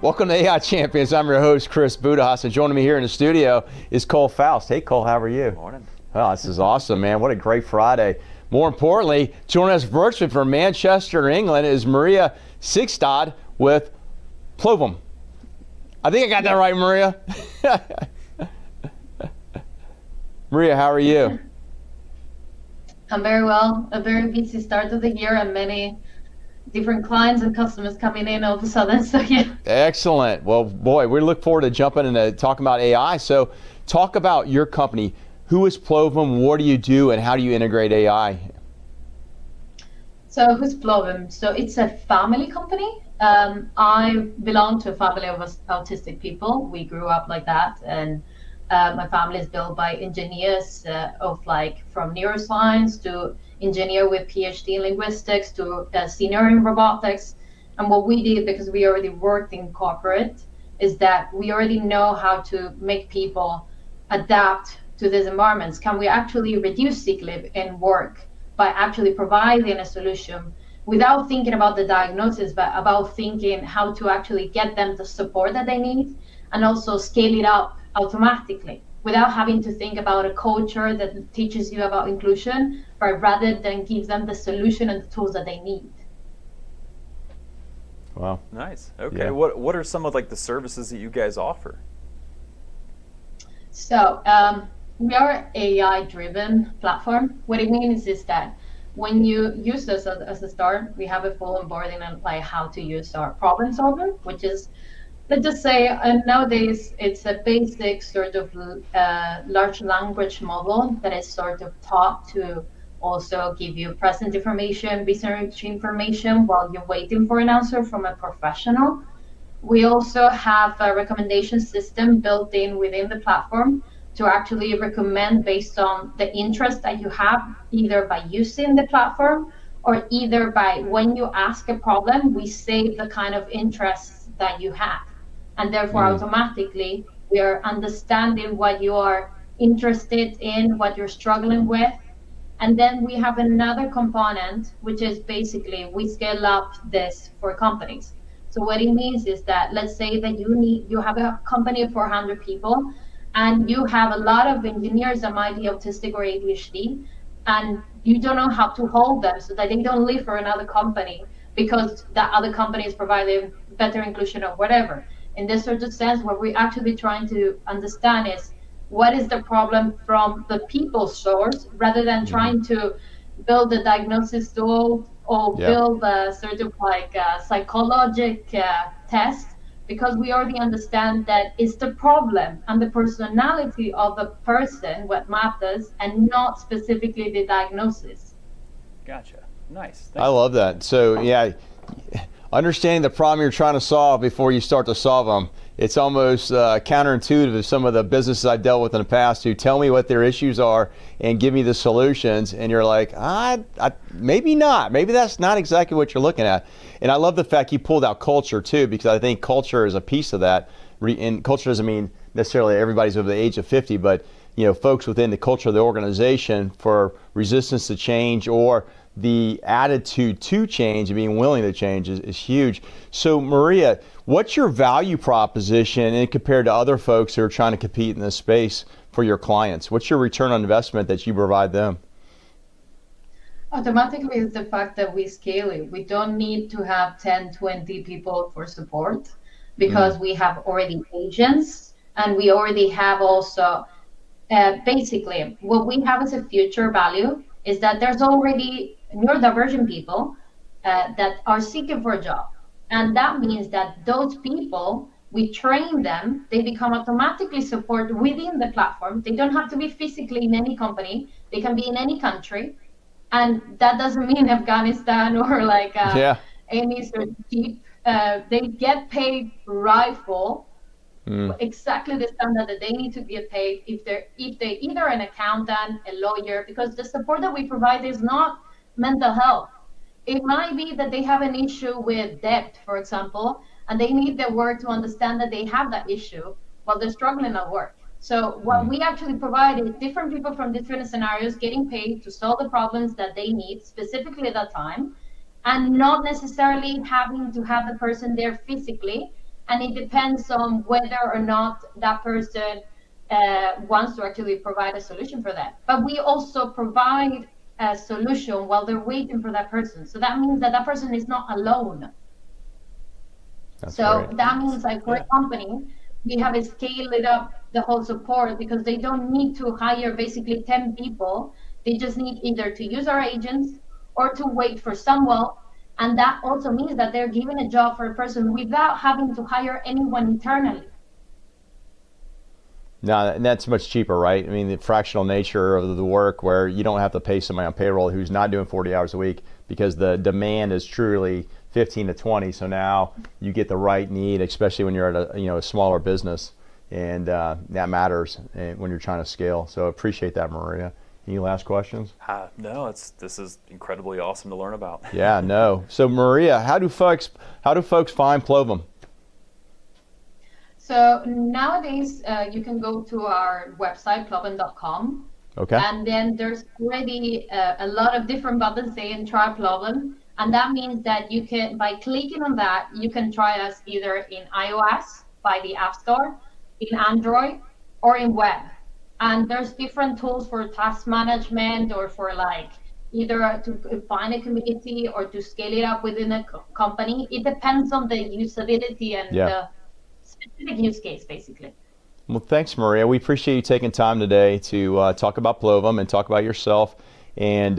Welcome to AI Champions. I'm your host, Chris Budahas, and joining me here in the studio is Cole Faust. Hey, Cole, how are you? Good morning. Oh, this is awesome, man. What a great Friday. More importantly, joining us virtually from Manchester, England, is Maria Sigstad with Plovm. I think I got that right, Maria. Maria, how are you? I'm very well. A very busy start of the year and many different clients and customers coming in all of a sudden. So yeah. Excellent. Well, boy, we look forward to jumping into talking about AI. So talk about your company. Who is Plovm? What do you do? And how do you integrate AI? So who's Plovm? So it's a family company. I belong to a family of autistic people. We grew up like that. And my family is built by engineers from neuroscience to engineer with PhD in linguistics to senior in robotics. And what we did, because we already worked in corporate, is that we already know how to make people adapt to these environments. Can we actually reduce sick leave in work by actually providing a solution without thinking about the diagnosis, but about thinking how to actually get them the support that they need and also scale it up automatically without having to think about a culture that teaches you about inclusion, but rather than give them the solution and the tools that they need. Wow. Nice. Okay. Yeah. What are some of the services that you guys offer? So we are an AI-driven platform. What it means is that when you use us as a start, we have a full onboarding on how to use our problem solver, which is, let's just say, nowadays it's a basic sort of large language model that is sort of taught to also give you present information, research information while you're waiting for an answer from a professional. We also have a recommendation system built in within the platform to actually recommend based on the interest that you have, either by using the platform or either by when you ask a problem, we save the kind of interests that you have. And therefore, automatically, we are understanding what you are interested in, what you're struggling with. And then we have another component, which is basically we scale up this for companies. So what it means is that, let's say that you have a company of 400 people, and you have a lot of engineers that might be autistic or ADHD, and you don't know how to hold them so that they don't leave for another company because that other company is providing better inclusion or whatever. In this sort of sense, what we're actually trying to understand is what is the problem from the people source, rather than trying to build a diagnosis tool or build a sort of psychologic test, because we already understand that it's the problem and the personality of the person what matters and not specifically the diagnosis. Gotcha. Nice. I love that. So yeah, understanding the problem you're trying to solve before you start to solve them. It's almost counterintuitive to some of the businesses I've dealt with in the past who tell me what their issues are and give me the solutions, and you're like, maybe not. Maybe that's not exactly what you're looking at. And I love the fact you pulled out culture too, because I think culture is a piece of that. And culture doesn't mean necessarily everybody's over the age of 50, but folks within the culture of the organization for resistance to change or the attitude to change and being willing to change is huge. So Maria, what's your value proposition and compared to other folks who are trying to compete in this space for your clients? What's your return on investment that you provide them? Automatically, it's the fact that we scale it. We don't need to have 10, 20 people for support because we have already agents, and we already have also, basically, what we have as a future value is that there's already neurodivergent people that are seeking for a job. And that means that those people, we train them, they become automatically support within the platform. They don't have to be physically in any company. They can be in any country. And that doesn't mean Afghanistan or any sort of cheap. They get paid rightful, exactly the standard that they need to get paid if they're either an accountant, a lawyer, because the support that we provide is not mental health. It might be that they have an issue with debt, for example, and they need the work to understand that they have that issue while they're struggling at work. So what we actually provide is different people from different scenarios getting paid to solve the problems that they need specifically at that time, and not necessarily having to have the person there physically and it depends on whether or not that person wants to actually provide a solution for that. But we also provide a solution while they're waiting for that person. So that means that that person is not alone. That's So great. that means like for a company, we have scaled it up the whole support because they don't need to hire basically 10 people. They just need either to use our agents or to wait for someone. And that also means that they're giving a job for a person without having to hire anyone internally. No, and that's much cheaper, right? I mean, the fractional nature of the work where you don't have to pay somebody on payroll who's not doing 40 hours a week because the demand is truly 15 to 20. So now you get the right need, especially when you're at a smaller business, and that matters when you're trying to scale. So appreciate that, Maria. Any last questions? No, this is incredibly awesome to learn about. Yeah, no. So Maria, how do folks find Plovm? So nowadays, you can go to our website, plovm.com. Okay. And then there's already a lot of different buttons saying try Plovm. And that means that you can, by clicking on that, you can try us either in iOS by the App Store, in Android, or in web. And there's different tools for task management or for like either to find a community or to scale it up within a company. It depends on the usability and the specific use case, basically. Well, thanks, Maria. We appreciate you taking time today to talk about Plovm and talk about yourself. And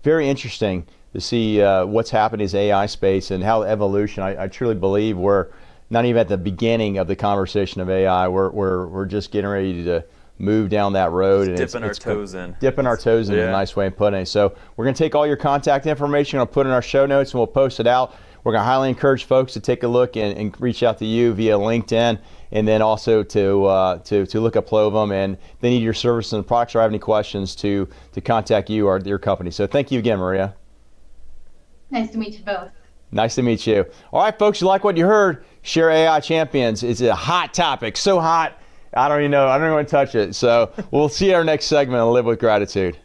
very interesting to see what's happening in this AI space and how evolution. I truly believe we're not even at the beginning of the conversation of AI. We're just getting ready to move down that road. And dipping our toes in. Dipping our toes in is a nice way of putting it. So we're going to take all your contact information, I'll put in our show notes, and we'll post it out. We're going to highly encourage folks to take a look and reach out to you via LinkedIn, and then also to look at Plovm, and they need your services and products or have any questions to contact you or your company. So thank you again, Maria. Nice to meet you both. Nice to meet you. All right, folks, you like what you heard? Share AI Champions. It's a hot topic, so hot. I don't even want to touch it. So we'll see our next segment on Live with Gratitude.